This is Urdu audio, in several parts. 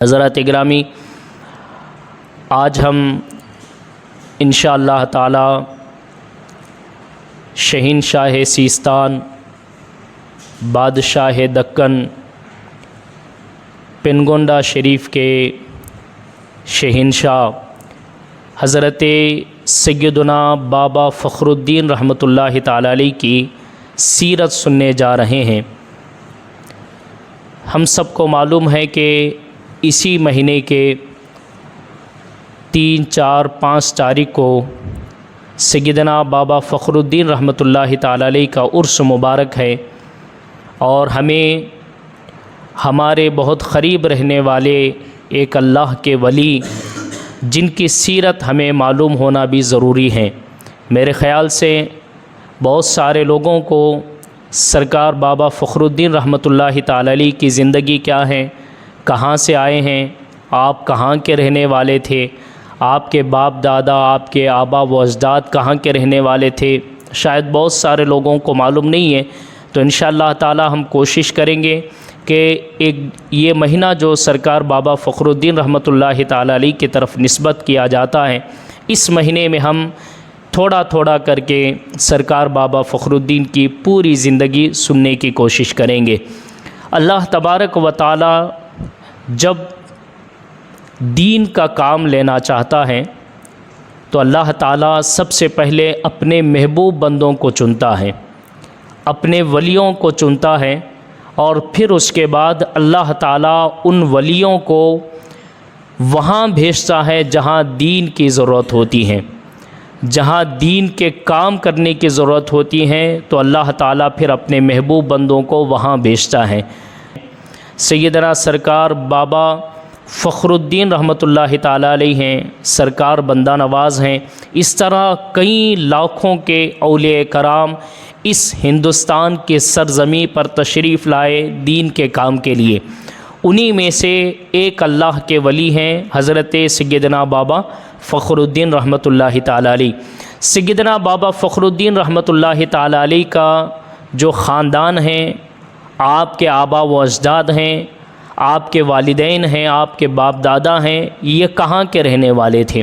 حضرات گرامی، آج ہم انشاءاللہ تعالی شہنشاہ سیستان، بادشاہ دکن، پنگونڈہ شریف کے شہنشاہ حضرت سیدنا بابا فخر الدین رحمۃ اللہ تعالی علیہ کی سیرت سننے جا رہے ہیں۔ ہم سب کو معلوم ہے کہ اسی مہینے کے 3، 4، 5 تاریخ کو سیدنا بابا فخر الدین رحمۃ اللہ تعالی علیہ کا عرس مبارک ہے، اور ہمیں ہمارے بہت قریب رہنے والے ایک اللہ کے ولی جن کی سیرت ہمیں معلوم ہونا بھی ضروری ہے۔ میرے خیال سے بہت سارے لوگوں کو سرکار بابا فخر الدین رحمۃ اللہ تعالی علیہ کی زندگی کیا ہے، کہاں سے آئے ہیں، آپ کہاں کے رہنے والے تھے، آپ کے باپ دادا، آپ کے آبا و اجداد کہاں کے رہنے والے تھے، شاید بہت سارے لوگوں کو معلوم نہیں ہے۔ تو انشاءاللہ تعالی ہم کوشش کریں گے کہ یہ مہینہ جو سرکار بابا فخر الدین رحمۃ اللہ تعالی علیہ کی طرف نسبت کیا جاتا ہے، اس مہینے میں ہم تھوڑا تھوڑا کر کے سرکار بابا فخر الدین کی پوری زندگی سننے کی کوشش کریں گے۔ اللہ تبارک و تعالی جب دین کا کام لینا چاہتا ہے تو اللہ تعالیٰ سب سے پہلے اپنے محبوب بندوں کو چنتا ہے، اپنے ولیوں کو چنتا ہے، اور پھر اس کے بعد اللہ تعالیٰ ان ولیوں کو وہاں بھیجتا ہے جہاں دین کی ضرورت ہوتی ہے، جہاں دین کے کام کرنے کی ضرورت ہوتی ہے تو اللہ تعالیٰ پھر اپنے محبوب بندوں کو وہاں بھیجتا ہے۔ سیدنا سرکار بابا فخر الدین رحمۃ اللہ تعالی علیہ ہیں، سرکار بندہ نواز ہیں۔ اس طرح کئی لاکھوں کے اولیاء کرام اس ہندوستان کے سرزمین پر تشریف لائے دین کے کام کے لیے۔ انہی میں سے ایک اللہ کے ولی ہیں حضرت سیدنا بابا فخر الدین رحمۃ اللہ تعالی علیہ۔ سیدنا بابا فخر الدین رحمۃ اللہ تعالی علیہ کا جو خاندان ہے، آپ کے آبا و اجداد ہیں، آپ کے والدین ہیں، آپ کے باپ دادا ہیں، یہ کہاں کے رہنے والے تھے؟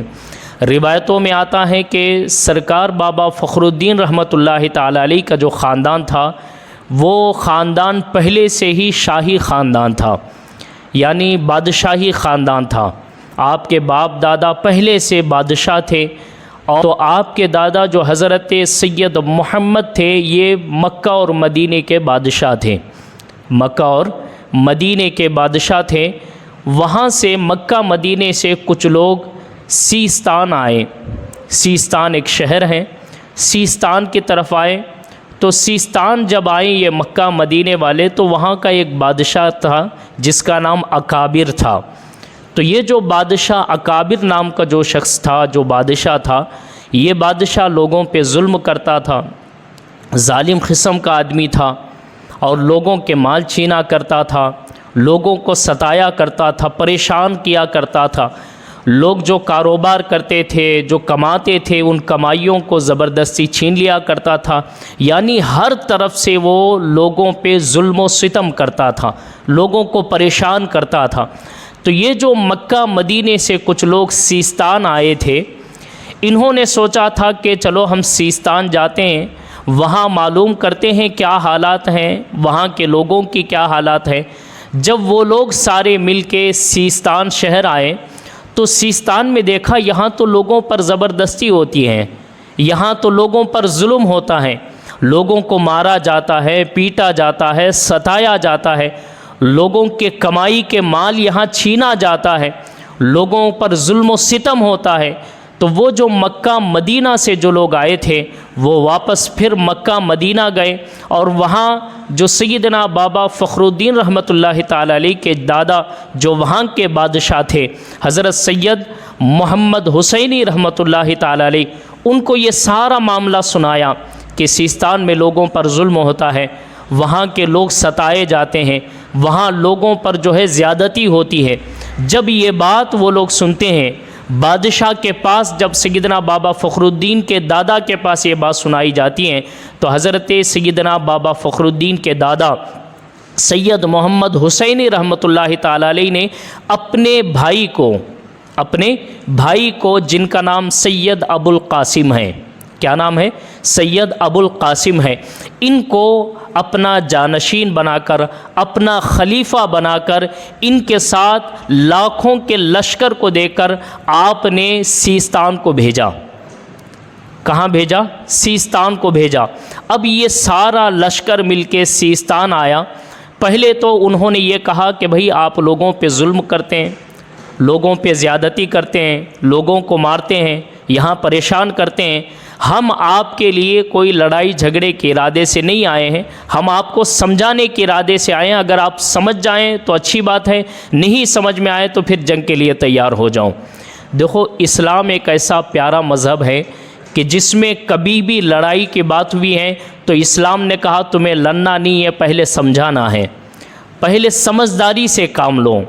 روایتوں میں آتا ہے کہ سرکار بابا فخر الدین رحمۃ اللہ تعالی علیہ کا جو خاندان تھا، وہ خاندان پہلے سے ہی شاہی خاندان تھا، یعنی بادشاہی خاندان تھا۔ آپ کے باپ دادا پہلے سے بادشاہ تھے، اور تو آپ کے دادا جو حضرت سید محمد تھے، یہ مکہ اور مدینے کے بادشاہ تھے، مکہ اور مدینے کے بادشاہ تھے۔ وہاں سے مکہ مدینے سے کچھ لوگ سیستان آئے، سیستان ایک شہر ہے، سیستان کی طرف آئے۔ تو سیستان جب آئے یہ مکہ مدینے والے، تو وہاں کا ایک بادشاہ تھا جس کا نام اکابر تھا۔ تو یہ جو بادشاہ اکابر نام کا جو شخص تھا، جو بادشاہ تھا، یہ بادشاہ لوگوں پہ ظلم کرتا تھا، ظالم قسم کا آدمی تھا، اور لوگوں کے مال چھینا کرتا تھا، لوگوں کو ستایا کرتا تھا، پریشان کیا کرتا تھا۔ لوگ جو کاروبار کرتے تھے، جو کماتے تھے، ان کمائیوں کو زبردستی چھین لیا کرتا تھا، یعنی ہر طرف سے وہ لوگوں پہ ظلم و ستم کرتا تھا، لوگوں کو پریشان کرتا تھا۔ تو یہ جو مکہ مدینے سے کچھ لوگ سیستان آئے تھے، انہوں نے سوچا تھا کہ چلو ہم سیستان جاتے ہیں، وہاں معلوم کرتے ہیں کیا حالات ہیں، وہاں کے لوگوں کی کیا حالات ہیں۔ جب وہ لوگ سارے مل کے سیستان شہر آئے تو سیستان میں دیکھا یہاں تو لوگوں پر زبردستی ہوتی ہے، یہاں تو لوگوں پر ظلم ہوتا ہے، لوگوں کو مارا جاتا ہے، پیٹا جاتا ہے، ستایا جاتا ہے، لوگوں کے کمائی کے مال یہاں چھینا جاتا ہے، لوگوں پر ظلم و ستم ہوتا ہے۔ تو وہ جو مکہ مدینہ سے جو لوگ آئے تھے، وہ واپس پھر مکہ مدینہ گئے، اور وہاں جو سیدنا بابا فخر الدین رحمۃ اللہ تعالی علیہ کے دادا جو وہاں کے بادشاہ تھے، حضرت سید محمد حسینی رحمۃ اللہ تعالی علیہ، ان کو یہ سارا معاملہ سنایا کہ سیستان میں لوگوں پر ظلم ہوتا ہے، وہاں کے لوگ ستائے جاتے ہیں، وہاں لوگوں پر جو ہے زیادتی ہوتی ہے۔ جب یہ بات وہ لوگ سنتے ہیں، بادشاہ کے پاس جب سیدنا بابا فخر الدین کے دادا کے پاس یہ بات سنائی جاتی ہے، تو حضرت سیدنا بابا فخر الدین کے دادا سید محمد حسینی رحمۃ اللہ تعالی علیہ نے اپنے بھائی کو جن کا نام سید ابو القاسم ہے، کیا نام ہے؟ سید ابو القاسم ہے، ان کو اپنا جانشین بنا کر، اپنا خلیفہ بنا کر، ان کے ساتھ لاکھوں کے لشکر کو دے کر آپ نے سیستان کو بھیجا۔ کہاں بھیجا؟ سیستان کو بھیجا۔ اب یہ سارا لشکر مل کے سیستان آیا۔ پہلے تو انہوں نے یہ کہا کہ بھئی آپ لوگوں پہ ظلم کرتے ہیں، لوگوں پہ زیادتی کرتے ہیں، لوگوں کو مارتے ہیں، یہاں پریشان کرتے ہیں، ہم آپ کے لیے کوئی لڑائی جھگڑے کے ارادے سے نہیں آئے ہیں، ہم آپ کو سمجھانے کے ارادے سے آئے ہیں، اگر آپ سمجھ جائیں تو اچھی بات ہے، نہیں سمجھ میں آئے تو پھر جنگ کے لیے تیار ہو جاؤں۔ دیکھو اسلام ایک ایسا پیارا مذہب ہے کہ جس میں کبھی بھی لڑائی کی بات ہوئی ہے تو اسلام نے کہا تمہیں لڑنا نہیں ہے، پہلے سمجھانا ہے، پہلے سمجھداری سے کام لو،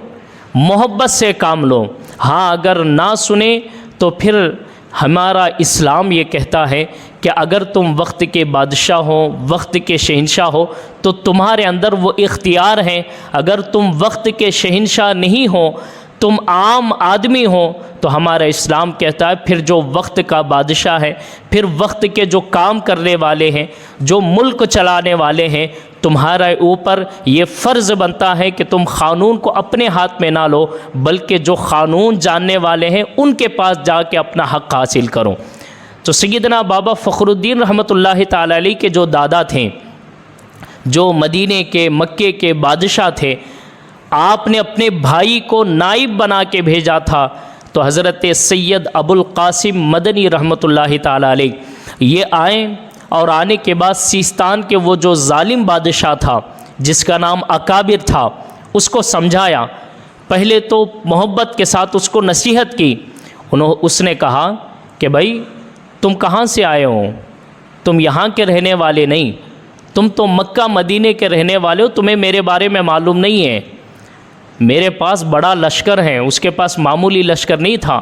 محبت سے کام لو۔ ہاں اگر نہ سنیں تو پھر ہمارا اسلام یہ کہتا ہے کہ اگر تم وقت کے بادشاہ ہو، وقت کے شہنشاہ ہو تو تمہارے اندر وہ اختیار ہے، اگر تم وقت کے شہنشاہ نہیں ہو، تم عام آدمی ہو تو ہمارا اسلام کہتا ہے پھر جو وقت کا بادشاہ ہے، پھر وقت کے جو کام کرنے والے ہیں، جو ملک چلانے والے ہیں، تمہارا اوپر یہ فرض بنتا ہے کہ تم قانون کو اپنے ہاتھ میں نہ لو، بلکہ جو قانون جاننے والے ہیں ان کے پاس جا کے اپنا حق حاصل کرو۔ تو سیدنا بابا فخر الدین رحمۃ اللہ تعالی علیہ کے جو دادا تھے، جو مدینے کے مکے کے بادشاہ تھے، آپ نے اپنے بھائی کو نائب بنا کے بھیجا تھا، تو حضرت سید ابو القاسم مدنی رحمۃ اللہ تعالی علیہ یہ آئیں، اور آنے کے بعد سیستان کے وہ جو ظالم بادشاہ تھا جس کا نام اکابر تھا، اس کو سمجھایا، پہلے تو محبت کے ساتھ اس کو نصیحت کی۔ اس نے کہا کہ بھائی تم کہاں سے آئے ہو؟ تم یہاں کے رہنے والے نہیں، تم تو مکہ مدینے کے رہنے والے ہو، تمہیں میرے بارے میں معلوم نہیں ہے، میرے پاس بڑا لشکر ہے، اس کے پاس معمولی لشکر نہیں تھا،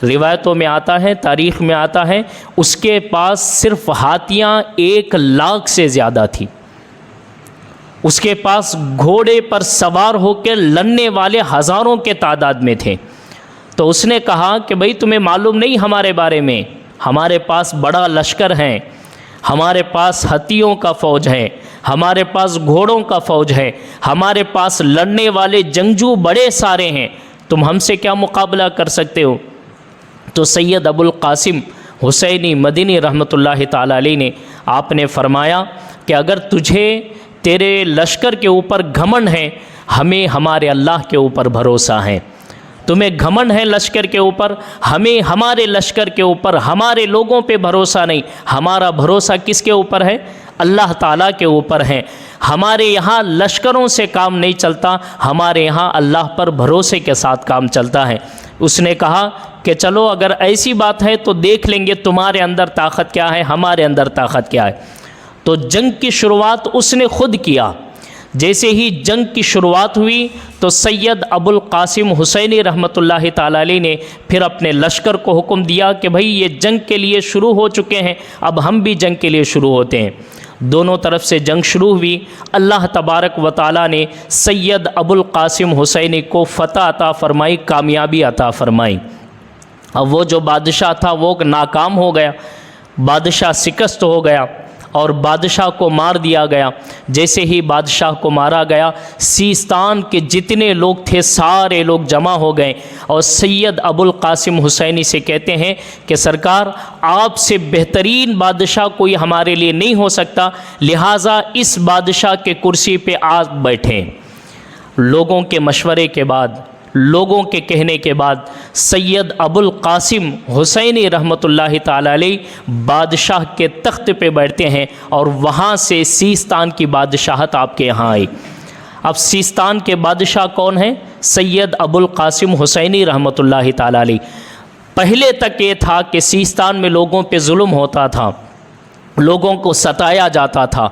روایتوں میں آتا ہے، تاریخ میں آتا ہے، اس کے پاس صرف ہاتھیاں 1,00,000 سے زیادہ تھی، اس کے پاس گھوڑے پر سوار ہو کے لڑنے والے ہزاروں کے تعداد میں تھے۔ تو اس نے کہا کہ بھئی تمہیں معلوم نہیں ہمارے بارے میں، ہمارے پاس بڑا لشکر ہے، ہمارے پاس ہتھیوں کا فوج ہے، ہمارے پاس گھوڑوں کا فوج ہے، ہمارے پاس لڑنے والے جنگجو بڑے سارے ہیں، تم ہم سے کیا مقابلہ کر سکتے ہو؟ تو سید ابو القاسم حسینی مدنی رحمۃ اللہ تعالی علیہ نے آپ نے فرمایا کہ اگر تجھے تیرے لشکر کے اوپر گھمنڈ ہے، ہمیں ہمارے اللہ کے اوپر بھروسہ ہے۔ تمہیں گھمنڈ ہے لشکر کے اوپر، ہمیں ہمارے لشکر کے اوپر، ہمارے لوگوں پہ بھروسہ نہیں، ہمارا بھروسہ کس کے اوپر ہے؟ اللہ تعالیٰ کے اوپر ہے۔ ہمارے یہاں لشکروں سے کام نہیں چلتا، ہمارے یہاں اللہ پر بھروسے کے ساتھ کام چلتا ہے۔ اس نے کہا کہ چلو اگر ایسی بات ہے تو دیکھ لیں گے تمہارے اندر طاقت کیا ہے، ہمارے اندر طاقت کیا ہے۔ تو جنگ کی شروعات اس نے خود کیا۔ جیسے ہی جنگ کی شروعات ہوئی تو سید ابو القاسم حسینی رحمۃ اللہ تعالی علیہ نے پھر اپنے لشکر کو حکم دیا کہ بھئی یہ جنگ کے لیے شروع ہو چکے ہیں، اب ہم بھی جنگ کے لیے شروع ہوتے ہیں۔ دونوں طرف سے جنگ شروع ہوئی، اللہ تبارک و تعالیٰ نے سید ابو القاسم حسینی کو فتح عطا فرمائی، کامیابی عطا فرمائی۔ اب وہ جو بادشاہ تھا وہ ناکام ہو گیا، بادشاہ شکست ہو گیا اور بادشاہ کو مار دیا گیا۔ جیسے ہی بادشاہ کو مارا گیا، سیستان کے جتنے لوگ تھے سارے لوگ جمع ہو گئے اور سید ابو القاسم حسینی سے کہتے ہیں کہ سرکار آپ سے بہترین بادشاہ کوئی ہمارے لیے نہیں ہو سکتا، لہٰذا اس بادشاہ کے کرسی پہ آپ بیٹھیں۔ لوگوں کے مشورے کے بعد، لوگوں کے کہنے کے بعد سید ابو القاسم حسینی رحمۃ اللہ تعالی علیہ بادشاہ کے تخت پہ بیٹھتے ہیں اور وہاں سے سیستان کی بادشاہت آپ کے یہاں آئی۔ اب سیستان کے بادشاہ کون ہیں؟ سید ابو القاسم حسینی رحمۃ اللہ تعالی علیہ۔ پہلے تک یہ تھا کہ سیستان میں لوگوں پہ ظلم ہوتا تھا، لوگوں کو ستایا جاتا تھا،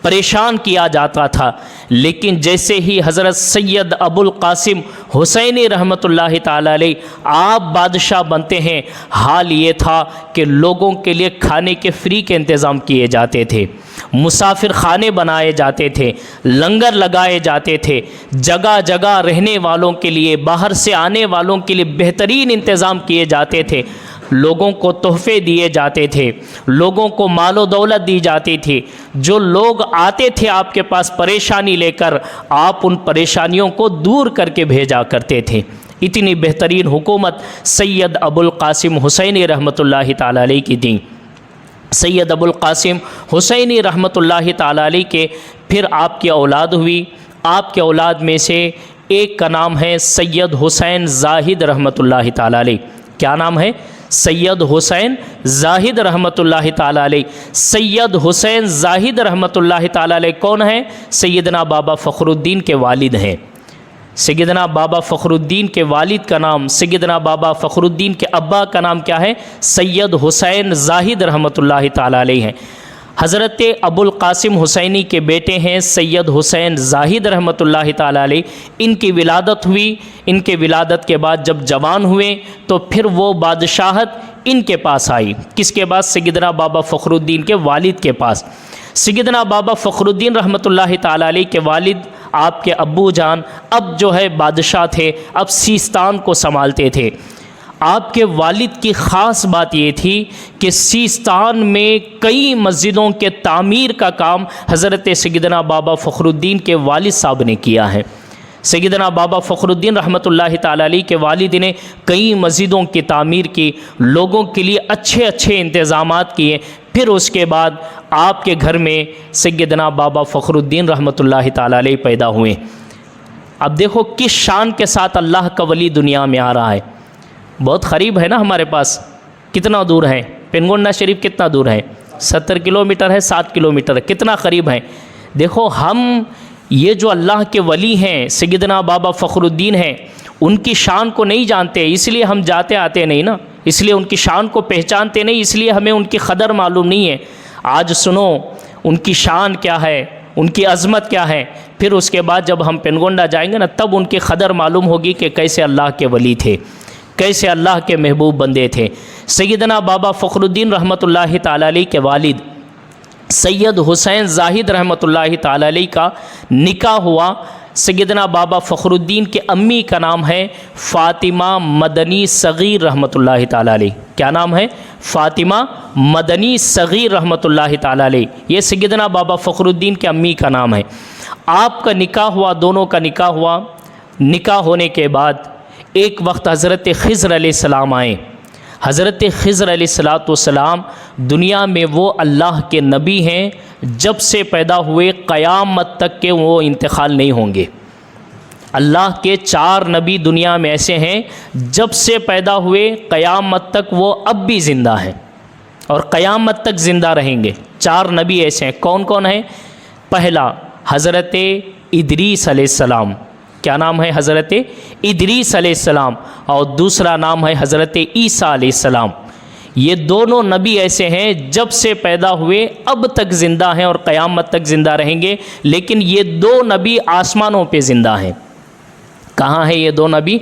پریشان کیا جاتا تھا، لیکن جیسے ہی حضرت سید ابو القاسم حسینی رحمۃ اللہ تعالی علیہ آپ بادشاہ بنتے ہیں، حال یہ تھا کہ لوگوں کے لیے کھانے کے فری کے انتظام کیے جاتے تھے، مسافر خانے بنائے جاتے تھے، لنگر لگائے جاتے تھے، جگہ جگہ رہنے والوں کے لیے، باہر سے آنے والوں کے لیے بہترین انتظام کیے جاتے تھے، لوگوں کو تحفے دیے جاتے تھے، لوگوں کو مال و دولت دی جاتی تھی۔ جو لوگ آتے تھے آپ کے پاس پریشانی لے کر، آپ ان پریشانیوں کو دور کر کے بھیجا کرتے تھے۔ اتنی بہترین حکومت سید ابو القاسم حسینی رحمۃ اللہ تعالی علیہ کی تھی۔ سید ابو القاسم حسینی رحمۃ اللہ تعالی علیہ کے پھر آپ کی اولاد ہوئی۔ آپ کے اولاد میں سے ایک کا نام ہے سید حسین زاہد رحمۃ اللہ تعالی علیہ۔ کیا نام ہے؟ سید حسین زاہد رحمۃ اللہ تعالی علیہ۔ سید حسین زاہد رحمۃ اللہ تعالی علیہ کون ہیں؟ سیدنا بابا فخر الدین کے والد ہیں۔ سیدنا بابا فخر الدین کے والد کا نام، سیدنا بابا فخر الدین کے ابا کا نام کیا ہے؟ سید حسین زاہد رحمۃ اللہ تعالی علیہ ہیں۔ حضرت ابو القاسم حسینی کے بیٹے ہیں سید حسین زاہد رحمۃ اللہ تعالی علیہ۔ ان کی ولادت ہوئی۔ ان کے ولادت کے بعد جب جوان ہوئے تو پھر وہ بادشاہت ان کے پاس آئی۔ کس کے پاس؟ سیدنا بابا فخر الدین کے والد کے پاس۔ سیدنا بابا فخر الدین رحمۃ اللہ تعالی علیہ کے والد آپ کے ابو جان اب جو ہے بادشاہ تھے، اب سیستان کو سنبھالتے تھے۔ آپ کے والد کی خاص بات یہ تھی کہ سیستان میں کئی مسجدوں کے تعمیر کا کام حضرت سیدنا بابا فخر الدین کے والد صاحب نے کیا ہے۔ سیدنا بابا فخر الدین رحمۃ اللہ تعالی علیہ کے والد نے کئی مسجدوں کی تعمیر کی، لوگوں کے لیے اچھے اچھے انتظامات کیے۔ پھر اس کے بعد آپ کے گھر میں سیدنا بابا فخر الدین رحمۃ اللہ تعالی علیہ پیدا ہوئے۔ اب دیکھو کس شان کے ساتھ اللہ کا ولی دنیا میں آ رہا ہے۔ بہت قریب ہے نا ہمارے پاس، کتنا دور ہے؟ پنگونڈا شریف کتنا دور ہے؟ 70 کلومیٹر ہے، 7 کلومیٹر ہے، کتنا قریب ہے۔ دیکھو ہم یہ جو اللہ کے ولی ہیں سیدنا بابا فخر الدین ہیں، ان کی شان کو نہیں جانتے، اس لیے ہم جاتے آتے نہیں نا، اس لیے ان کی شان کو پہچانتے نہیں، اس لیے ہمیں ان کی قدر معلوم نہیں ہے۔ آج سنو ان کی شان کیا ہے، ان کی عظمت کیا ہے، پھر اس کے بعد جب ہم پنگونڈا جائیں گے نا تب ان کی قدر معلوم ہوگی کہ کیسے اللہ کے ولی تھے، کیسے اللہ کے محبوب بندے تھے۔ سیدنا بابا فخر الدین رحمۃ اللہ تعالی علیہ کے والد سید حسین زاہد رحمۃ اللہ تعالی علیہ کا نکاح ہوا۔ سیدنا بابا فخر الدین کے امی کا نام ہے فاطمہ مدنی صغیر رحمۃ اللہ تعالی علیہ۔ کیا نام ہے؟ فاطمہ مدنی صغیر رحمۃ اللہ تعالی علیہ۔ یہ سیدنا بابا فخر الدین کے امی کا نام ہے۔ آپ کا نکاح ہوا، دونوں کا نکاح ہوا۔ نکاح ہونے کے بعد ایک وقت حضرت خضر علیہ السلام آئے۔ حضرت خضر علیہ السلام دنیا میں وہ اللہ کے نبی ہیں جب سے پیدا ہوئے قیامت تک کے وہ انتقال نہیں ہوں گے۔ اللہ کے 4 نبی دنیا میں ایسے ہیں جب سے پیدا ہوئے قیامت تک وہ اب بھی زندہ ہیں اور قیامت تک زندہ رہیں گے۔ 4 نبی ایسے ہیں۔ کون کون ہیں؟ پہلا حضرت ادریس علیہ السلام۔ کیا نام ہے؟ حضرت ادریس علیہ السلام۔ اور دوسرا نام ہے حضرت عیسیٰ علیہ السلام۔ یہ دونوں نبی ایسے ہیں جب سے پیدا ہوئے اب تک زندہ ہیں اور قیامت تک زندہ رہیں گے، لیکن یہ 2 نبی آسمانوں پہ زندہ ہیں۔ کہاں ہیں یہ 2 نبی؟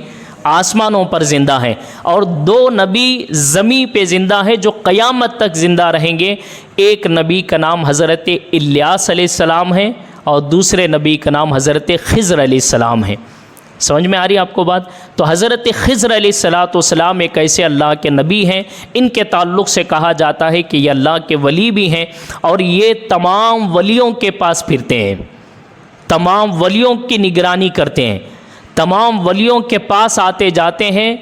آسمانوں پر زندہ ہیں، اور 2 نبی زمین پہ زندہ ہیں جو قیامت تک زندہ رہیں گے۔ ایک نبی کا نام حضرت الیاس علیہ السلام ہے اور دوسرے نبی کا نام حضرت خضر علیہ السلام ہے۔ سمجھ میں آ رہی ہے آپ کو بات؟ تو حضرت خضر علیہ السلام ایک ایسے اللہ کے نبی ہیں، ان کے تعلق سے کہا جاتا ہے کہ یہ اللہ کے ولی بھی ہیں، اور یہ تمام ولیوں کے پاس پھرتے ہیں، تمام ولیوں کی نگرانی کرتے ہیں، تمام ولیوں کے پاس آتے جاتے ہیں۔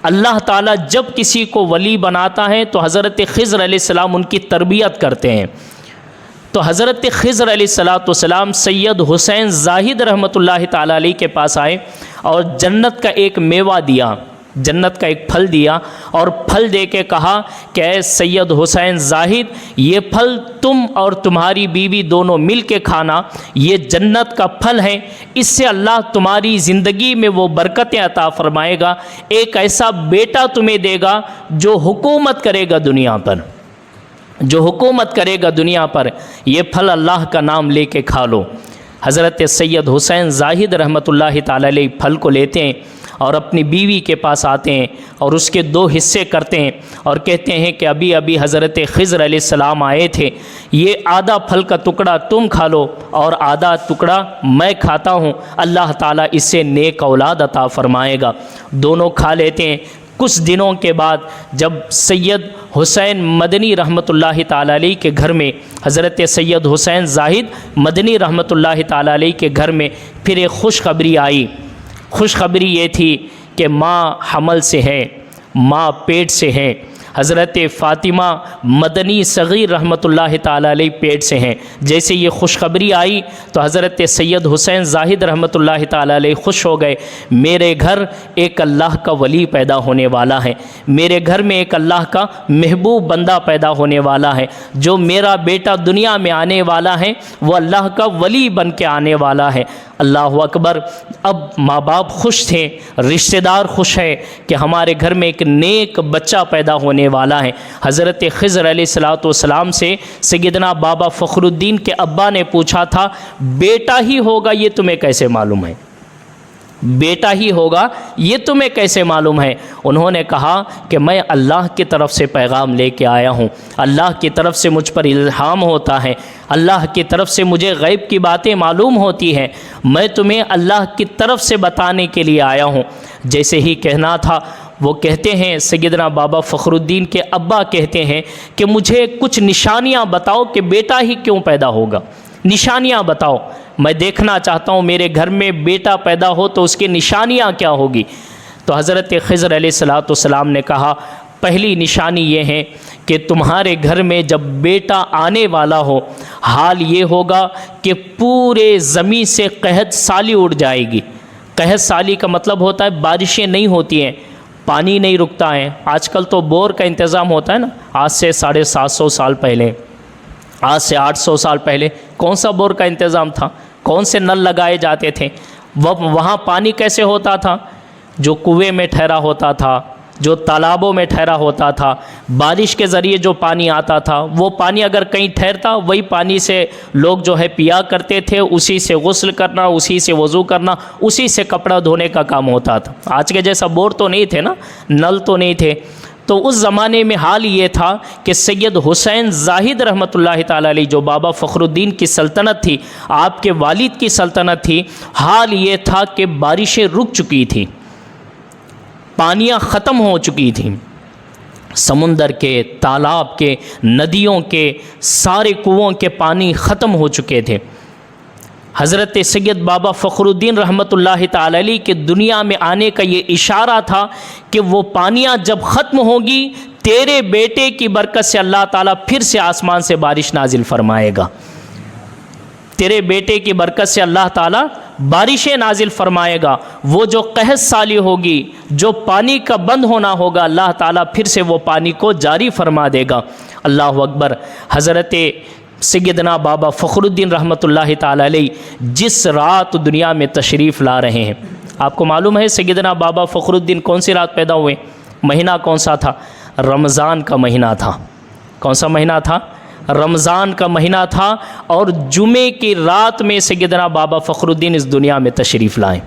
اللہ تعالیٰ جب کسی کو ولی بناتا ہے تو حضرت خضر علیہ السلام ان کی تربیت کرتے ہیں۔ تو حضرت خضر علیہ السلام سید حسین زاہد رحمۃ اللہ تعالی علیہ کے پاس آئے اور جنت کا ایک میوہ دیا، جنت کا ایک پھل دیا، اور پھل دے کے کہا کہ اے سید حسین زاہد، یہ پھل تم اور تمہاری بیوی دونوں مل کے کھانا، یہ جنت کا پھل ہے، اس سے اللہ تمہاری زندگی میں وہ برکتیں عطا فرمائے گا، ایک ایسا بیٹا تمہیں دے گا جو حکومت کرے گا دنیا پر۔ جو حکومت کرے گا دنیا پر، یہ پھل اللہ کا نام لے کے کھا لو۔ حضرت سید حسین زاہد رحمۃ اللہ تعالی علیہ پھل کو لیتے ہیں اور اپنی بیوی کے پاس آتے ہیں اور اس کے 2 حصے کرتے ہیں اور کہتے ہیں کہ ابھی ابھی حضرت خضر علیہ السلام آئے تھے، یہ آدھا پھل کا ٹکڑا تم کھا لو اور آدھا ٹکڑا میں کھاتا ہوں، اللہ تعالیٰ اس سے نیک اولاد عطا فرمائے گا۔ دونوں کھا لیتے ہیں۔ کچھ دنوں کے بعد جب سید حسین مدنی رحمۃ اللہ تعالی علیہ کے گھر میں، حضرت سید حسین زاہد مدنی رحمۃ اللہ تعالی علیہ کے گھر میں پھر ایک خوشخبری آئی۔ خوشخبری یہ تھی کہ ماں حمل سے ہے، ماں پیٹ سے ہے۔ حضرت فاطمہ مدنی صغیر رحمۃ اللہ تعالی علیہ پیٹ سے ہیں۔ جیسے یہ خوشخبری آئی تو حضرت سید حسین زاہد رحمۃ اللہ تعالی علیہ خوش ہو گئے، میرے گھر ایک اللہ کا ولی پیدا ہونے والا ہے، میرے گھر میں ایک اللہ کا محبوب بندہ پیدا ہونے والا ہے، جو میرا بیٹا دنیا میں آنے والا ہے وہ اللہ کا ولی بن کے آنے والا ہے۔ اللہ اکبر۔ اب ماں باپ خوش تھے، رشتہ دار خوش ہے کہ ہمارے گھر میں ایک نیک بچہ پیدا ہونے والا ہے۔ حضرت خضر علیہ السلام سے سیدنا بابا فخر الدین کے ابا نے پوچھا تھا، بیٹا ہی ہوگا یہ تمہیں کیسے معلوم ہے؟ بیٹا ہی ہوگا یہ تمہیں کیسے معلوم ہے؟ انہوں نے کہا کہ میں اللہ کی طرف سے پیغام لے کے آیا ہوں، اللہ کی طرف سے مجھ پر الہام ہوتا ہے، اللہ کی طرف سے مجھے غیب کی باتیں معلوم ہوتی ہیں، میں تمہیں اللہ کی طرف سے بتانے کے لیے آیا ہوں۔ جیسے ہی کہنا تھا وہ کہتے ہیں، سیدنا بابا فخر الدین کے ابا کہتے ہیں کہ مجھے کچھ نشانیاں بتاؤ کہ بیٹا ہی کیوں پیدا ہوگا، نشانیاں بتاؤ، میں دیکھنا چاہتا ہوں میرے گھر میں بیٹا پیدا ہو تو اس کی نشانیاں کیا ہوگی۔ تو حضرت خضر علیہ السلام نے کہا، پہلی نشانی یہ ہے کہ تمہارے گھر میں جب بیٹا آنے والا ہو، حال یہ ہوگا کہ پورے زمین سے قحط سالی اڑ جائے گی۔ قحط سالی کا مطلب ہوتا ہے بارشیں نہیں ہوتی ہیں، پانی نہیں رکتا ہے۔ آج کل تو بور کا انتظام ہوتا ہے نا، آج سے 750 سال پہلے، آج سے 800 سال پہلے کون سا بور کا انتظام تھا؟ کون سے نل لگائے جاتے تھے؟ وہاں پانی کیسے ہوتا تھا؟ جو کنویں میں ٹھہرا ہوتا تھا، جو تالابوں میں ٹھہرا ہوتا تھا، بارش کے ذریعے جو پانی آتا تھا، وہ پانی اگر کہیں ٹھہرتا وہی پانی سے لوگ جو ہے پیا کرتے تھے، اسی سے غسل کرنا، اسی سے وضو کرنا، اسی سے کپڑا دھونے کا کام ہوتا تھا۔ آج کے جیسا بور تو نہیں تھے نا، نل تو نہیں تھے۔ تو اس زمانے میں حال یہ تھا کہ سید حسین زاہد رحمۃ اللہ تعالی علیہ، جو بابا فخر الدین کی سلطنت تھی، آپ کے والد کی سلطنت تھی، حال یہ تھا کہ بارشیں رک چکی تھیں، پانیاں ختم ہو چکی تھیں، سمندر کے، تالاب کے، ندیوں کے، سارے کنووں کے پانی ختم ہو چکے تھے۔ حضرت سید بابا فخر الدین رحمۃ اللہ تعالی علیہ کے دنیا میں آنے کا یہ اشارہ تھا کہ وہ پانیاں جب ختم ہوگی، تیرے بیٹے کی برکت سے اللہ تعالیٰ پھر سے آسمان سے بارش نازل فرمائے گا، تیرے بیٹے کی برکت سے اللہ تعالیٰ بارشیں نازل فرمائے گا۔ وہ جو قحط سالی ہوگی، جو پانی کا بند ہونا ہوگا، اللہ تعالیٰ پھر سے وہ پانی کو جاری فرما دے گا۔ اللہ اکبر۔ حضرت سیدنا بابا فخر الدین رحمۃ اللہ تعالی علیہ جس رات دنیا میں تشریف لا رہے ہیں، آپ کو معلوم ہے سیدنا بابا فخر الدین کون سی رات پیدا ہوئے؟ مہینہ کون سا تھا؟ رمضان کا مہینہ تھا۔ کون سا مہینہ تھا؟ رمضان کا مہینہ تھا، اور جمعے کی رات میں سیدنا بابا فخر الدین اس دنیا میں تشریف لائے۔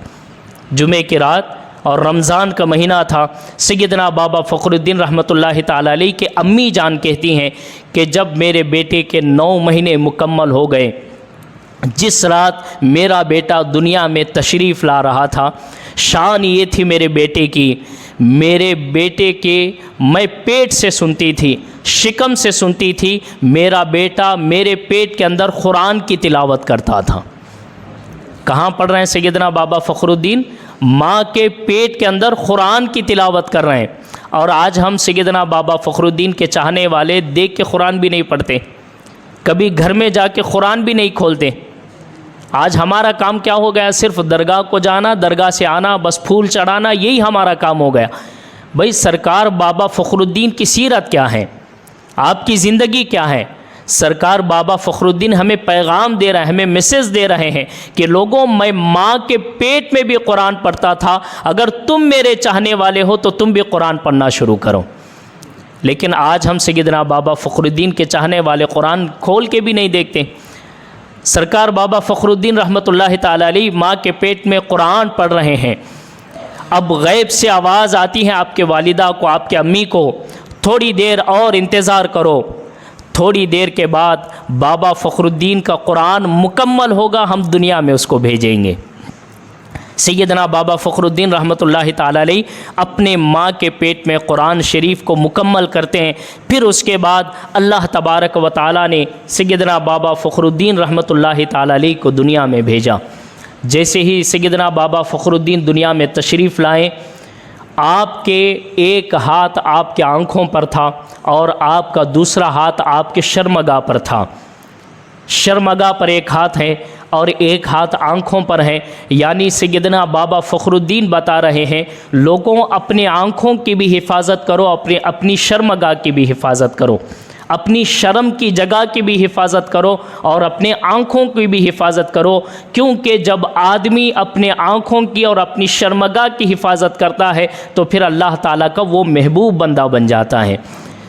جمعے کی رات اور رمضان کا مہینہ تھا۔ سیدنا بابا فخر الدین رحمۃ اللہ تعالی علیہ کے امی جان کہتی ہیں کہ جب میرے بیٹے کے 9 مہینے مکمل ہو گئے، جس رات میرا بیٹا دنیا میں تشریف لا رہا تھا، شان یہ تھی میرے بیٹے کی، میرے بیٹے کے میں پیٹ سے سنتی تھی، شکم سے سنتی تھی، میرا بیٹا میرے پیٹ کے اندر قرآن کی تلاوت کرتا تھا۔ کہاں پڑھ رہے ہیں سیدنا بابا فخر الدین؟ ماں کے پیٹ کے اندر قرآن کی تلاوت کر رہے ہیں۔ اور آج ہم سیدنا بابا فخر الدین کے چاہنے والے دیکھ کے قرآن بھی نہیں پڑھتے، کبھی گھر میں جا کے قرآن بھی نہیں کھولتے۔ آج ہمارا کام کیا ہو گیا؟ صرف درگاہ کو جانا، درگاہ سے آنا، بس پھول چڑھانا، یہی ہمارا کام ہو گیا۔ بھائی سرکار بابا فخر الدین کی سیرت کیا ہے؟ آپ کی زندگی کیا ہے؟ سرکار بابا فخر الدین ہمیں پیغام دے رہے ہیں، ہمیں میسج دے رہے ہیں کہ لوگوں، میں ماں کے پیٹ میں بھی قرآن پڑھتا تھا، اگر تم میرے چاہنے والے ہو تو تم بھی قرآن پڑھنا شروع کرو۔ لیکن آج ہم سیدنا بابا فخر الدین کے چاہنے والے قرآن کھول کے بھی نہیں دیکھتے۔ سرکار بابا فخر الدین رحمۃ اللہ تعالیٰ علیہ ماں کے پیٹ میں قرآن پڑھ رہے ہیں، اب غیب سے آواز آتی ہے آپ کے والدہ کو، آپ کے امی کو، تھوڑی دیر اور انتظار کرو، تھوڑی دیر کے بعد بابا فخر الدین کا قرآن مکمل ہوگا، ہم دنیا میں اس کو بھیجیں گے۔ سیدنا بابا فخر الدین رحمۃ اللہ تعالیٰ علیہ اپنے ماں کے پیٹ میں قرآن شریف کو مکمل کرتے ہیں، پھر اس کے بعد اللہ تبارک و تعالیٰ نے سیدنا بابا فخر الدین رحمۃ اللہ تعالیٰ علیہ کو دنیا میں بھیجا۔ جیسے ہی سیدنا بابا فخر الدین دنیا میں تشریف لائے، آپ کے ایک ہاتھ آپ کے آنکھوں پر تھا اور آپ کا دوسرا ہاتھ آپ کے شرمگاہ پر تھا۔ شرمگاہ پر ایک ہاتھ ہے اور ایک ہاتھ آنکھوں پر ہے، یعنی سیدنا بابا فخر الدین بتا رہے ہیں لوگوں اپنے آنکھوں کی بھی حفاظت کرو، اپنی شرمگاہ کی بھی حفاظت کرو، اپنی شرم کی جگہ کی بھی حفاظت کرو اور اپنے آنکھوں کی بھی حفاظت کرو، کیونکہ جب آدمی اپنے آنکھوں کی اور اپنی شرمگاہ کی حفاظت کرتا ہے تو پھر اللہ تعالیٰ کا وہ محبوب بندہ بن جاتا ہے۔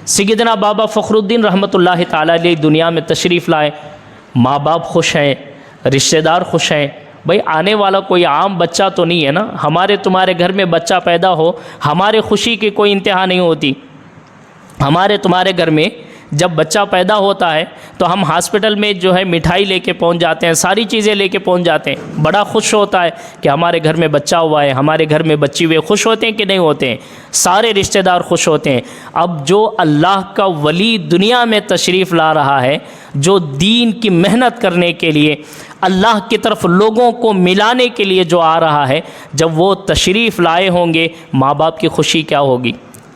سیدنا بابا فخر الدین رحمۃ اللہ تعالیٰ علیہ دنیا میں تشریف لائے، ماں باپ خوش ہیں، رشتہ دار خوش ہیں۔ بھئی آنے والا کوئی عام بچہ تو نہیں ہے نا، ہمارے تمہارے گھر میں بچہ پیدا ہو، ہمارے خوشی کی کوئی انتہا نہیں ہوتی۔ ہمارے تمہارے گھر میں جب بچہ پیدا ہوتا ہے تو ہم ہاسپٹل میں جو ہے مٹھائی لے کے پہنچ جاتے ہیں، ساری چیزیں لے کے پہنچ جاتے ہیں، بڑا خوش ہوتا ہے کہ ہمارے گھر میں بچہ ہوا ہے، ہمارے گھر میں بچی ہوئے، خوش ہوتے ہیں کہ نہیں ہوتے ہیں؟ سارے رشتہ دار خوش ہوتے ہیں۔ اب جو اللہ کا ولی دنیا میں تشریف لا رہا ہے، جو دین کی محنت کرنے کے لیے، اللہ کی طرف لوگوں کو ملانے کے لیے جو آ رہا ہے، جب وہ تشریف لائے ہوں گے، ماں باپ کی خوشی کیا ہوگی،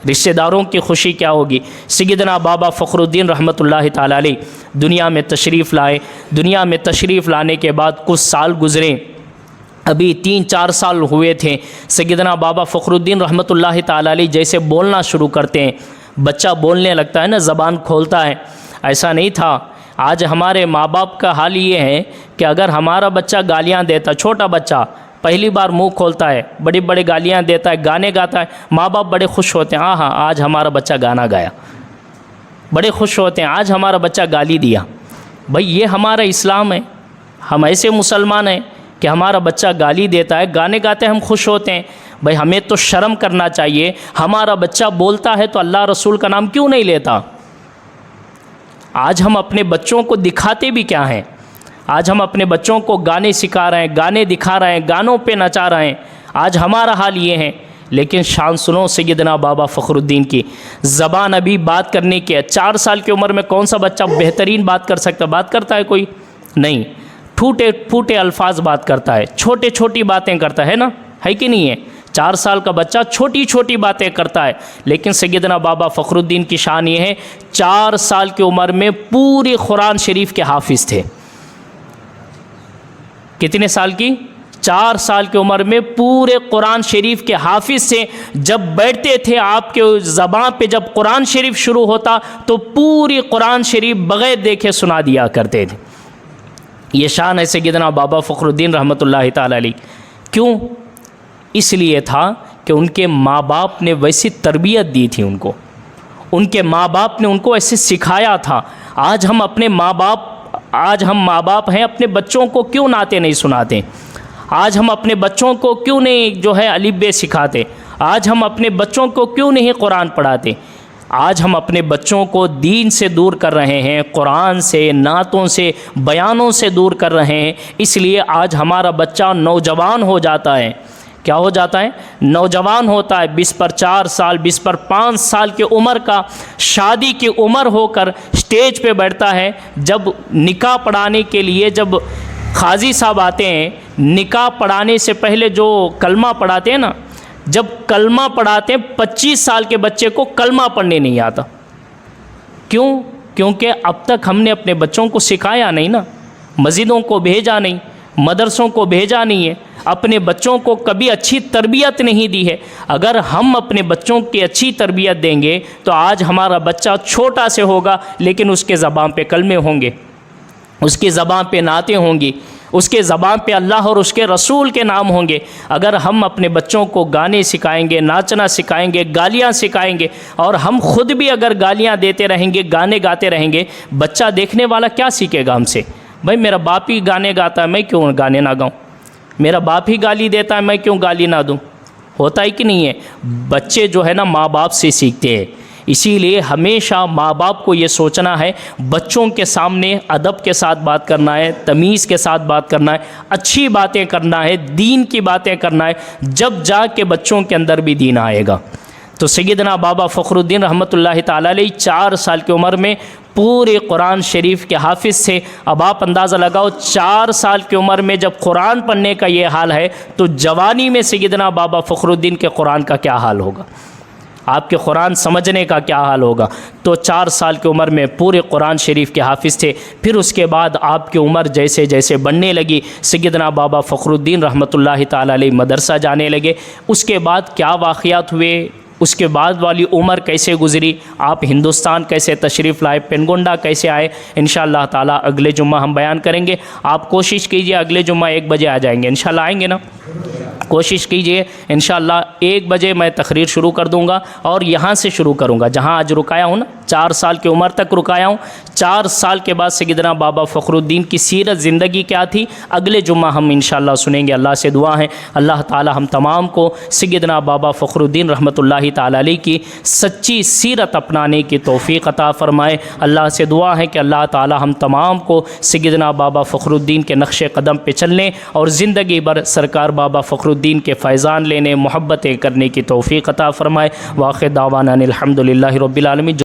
رشتہ داروں کی خوشی کیا ہوگی۔ سیدنا بابا فخر الدین رحمۃ اللہ تعالیٰ علیہ دنیا میں تشریف لائے، دنیا میں تشریف لانے کے بعد کچھ سال گزرے، ابھی 3-4 سال ہوئے تھے۔ سیدنا بابا فخر الدین رحمۃ اللہ تعالیٰ علیہ جیسے بولنا شروع کرتے ہیں، بچہ بولنے لگتا ہے نا، زبان کھولتا ہے، ایسا نہیں تھا۔ آج ہمارے ماں باپ کا حال یہ ہے کہ اگر ہمارا بچہ گالیاں دیتا، چھوٹا بچہ پہلی بار منہ کھولتا ہے، بڑی بڑی گالیاں دیتا ہے، گانے گاتا ہے، ماں باپ بڑے خوش ہوتے ہیں، ہاں آج ہمارا بچہ گانا گایا، بڑے خوش ہوتے ہیں، آج ہمارا بچہ گالی دیا۔ بھئی یہ ہمارا اسلام ہے، ہم ایسے مسلمان ہیں کہ ہمارا بچہ گالی دیتا ہے، گانے گاتے ہیں، ہم خوش ہوتے ہیں۔ بھئی ہمیں تو شرم کرنا چاہیے، ہمارا بچہ بولتا ہے تو اللہ رسول کا نام کیوں نہیں لیتا؟ آج ہم اپنے بچوں کو دکھاتے بھی کیا ہیں؟ آج ہم اپنے بچوں کو گانے سکھا رہے ہیں، گانے دکھا رہے ہیں، گانوں پہ نچا رہے ہیں، آج ہمارا حال یہ ہے۔ لیکن شان سنو سیدنا بابا فخر الدین کی، زبان ابھی بات کرنے کی ہے۔ 4 سال کی عمر میں کون سا بچہ بہترین بات کر سکتا ہے؟ بات کرتا ہے کوئی؟ نہیں، ٹوٹے پھوٹے الفاظ بات کرتا ہے، چھوٹے چھوٹی باتیں کرتا ہے نا، ہے کہ نہیں ہے؟ 4 سال کا بچہ چھوٹی چھوٹی باتیں کرتا ہے، لیکن سیدنا بابا فخر الدین کی شان یہ ہے 4 سال کی عمر میں پورے قرآن شریف کے حافظ تھے۔ کتنے سال کی؟ 4 سال کی عمر میں پورے قرآن شریف کے حافظ سے جب بیٹھتے تھے آپ کے زبان پہ، جب قرآن شریف شروع ہوتا تو پوری قرآن شریف بغیر دیکھے سنا دیا کرتے تھے۔ یہ شان ہے سیدنا بابا فخر الدین رحمۃ اللہ تعالیٰ علیہ۔ کیوں؟ اس لیے تھا کہ ان کے ماں باپ نے ویسی تربیت دی تھی ان کو، ان کے ماں باپ نے ان کو ایسے سکھایا تھا۔ آج ہم ماں باپ ہیں، اپنے بچوں کو کیوں نعتیں نہیں سناتے؟ آج ہم اپنے بچوں کو کیوں نہیں جو ہے الف ب سکھاتے؟ آج ہم اپنے بچوں کو کیوں نہیں قرآن پڑھاتے؟ آج ہم اپنے بچوں کو دین سے دور کر رہے ہیں، قرآن سے، نعتوں سے، بیانوں سے دور کر رہے ہیں۔ اس لیے آج ہمارا بچہ نوجوان ہو جاتا ہے۔ کیا ہو جاتا ہے؟ نوجوان ہوتا ہے، 20 پر 4 سال، 20 پر 5 سال کی عمر کا، شادی کی عمر ہو کر سٹیج پہ بیٹھتا ہے۔ جب نکاح پڑھانے کے لیے جب قاضی صاحب آتے ہیں، نکاح پڑھانے سے پہلے جو کلمہ پڑھاتے ہیں نا، جب کلمہ پڑھاتے ہیں 25 سال کے بچے کو کلمہ پڑھنے نہیں آتا۔ کیوں؟ کیونکہ اب تک ہم نے اپنے بچوں کو سکھایا نہیں نا، مسجدوں کو بھیجا نہیں، مدرسوں کو بھیجا نہیں ہے، اپنے بچوں کو کبھی اچھی تربیت نہیں دی ہے۔ اگر ہم اپنے بچوں کی اچھی تربیت دیں گے تو آج ہمارا بچہ چھوٹا سے ہوگا لیکن اس کے زبان پہ کلمے ہوں گے، اس کی زبان پہ نعتیں ہوں گی، اس کے زبان پہ اللہ اور اس کے رسول کے نام ہوں گے۔ اگر ہم اپنے بچوں کو گانے سکھائیں گے، ناچنا سکھائیں گے، گالیاں سکھائیں گے، اور ہم خود بھی اگر گالیاں دیتے رہیں گے، گانے گاتے رہیں گے، بچہ دیکھنے والا کیا سیکھے گا ہم سے؟ بھائی میرا باپ ہی گانے گاتا ہے، میں کیوں گانے نہ گاؤں؟ میرا باپ ہی گالی دیتا ہے، میں کیوں گالی نہ دوں؟ ہوتا ہے کہ نہیں ہے؟ بچے جو ہے نا ماں باپ سے سیکھتے ہیں، اسی لیے ہمیشہ ماں باپ کو یہ سوچنا ہے بچوں کے سامنے ادب کے ساتھ بات کرنا ہے، تمیز کے ساتھ بات کرنا ہے، اچھی باتیں کرنا ہے، دین کی باتیں کرنا ہے، جب جا کے بچوں کے اندر بھی دین آئے گا۔ تو سیدنا بابا فخر الدین رحمۃ اللہ تعالیٰ علیہ 4 سال کی عمر میں پورے قرآن شریف کے حافظ تھے۔ اب آپ اندازہ لگاؤ 4 سال کی عمر میں جب قرآن پڑھنے کا یہ حال ہے تو جوانی میں سیدنا بابا فخر الدین کے قرآن کا کیا حال ہوگا، آپ کے قرآن سمجھنے کا کیا حال ہوگا؟ تو 4 سال کی عمر میں پورے قرآن شریف کے حافظ تھے۔ پھر اس کے بعد آپ کی عمر جیسے جیسے بڑھنے لگی، سیدنا بابا فخر الدین رحمۃ اللہ تعالیٰ علیہ مدرسہ جانے لگے۔ اس کے بعد کیا واقعات ہوئے، اس کے بعد والی عمر کیسے گزری، آپ ہندوستان کیسے تشریف لائے، پنگونڈا کیسے آئے، انشاءاللہ تعالیٰ اگلے جمعہ ہم بیان کریں گے۔ آپ کوشش کیجئے اگلے جمعہ 1 بجے آ جائیں گے، انشاءاللہ آئیں گے نا؟ کوشش کیجئے، انشاءاللہ 1 بجے میں تقریر شروع کر دوں گا، اور یہاں سے شروع کروں گا جہاں آج رکایا ہوں نا، 4 سال کی عمر تک رکایا ہوں۔ 4 سال کے بعد سیدنا بابا فخر الدین کی سیرت زندگی کیا تھی، اگلے جمعہ ہم انشاءاللہ سنیں گے۔ اللہ سے دعا ہے اللہ تعالی ہم تمام کو سیدنا بابا فخر الدین رحمۃ اللہ تعالی علیہ کی سچی سیرت اپنانے کی توفیق عطا فرمائے۔ اللہ سے دعا ہے کہ اللہ تعالی ہم تمام کو سیدنا بابا فخر الدین کے نقش قدم پہ چلنے اور زندگی بھر سرکار بابا فخر الدین کے فیضان لینے، محبتیں کرنے کی توفیق عطا فرمائے۔ واخر دعوانا الحمدللہ رب العالمین۔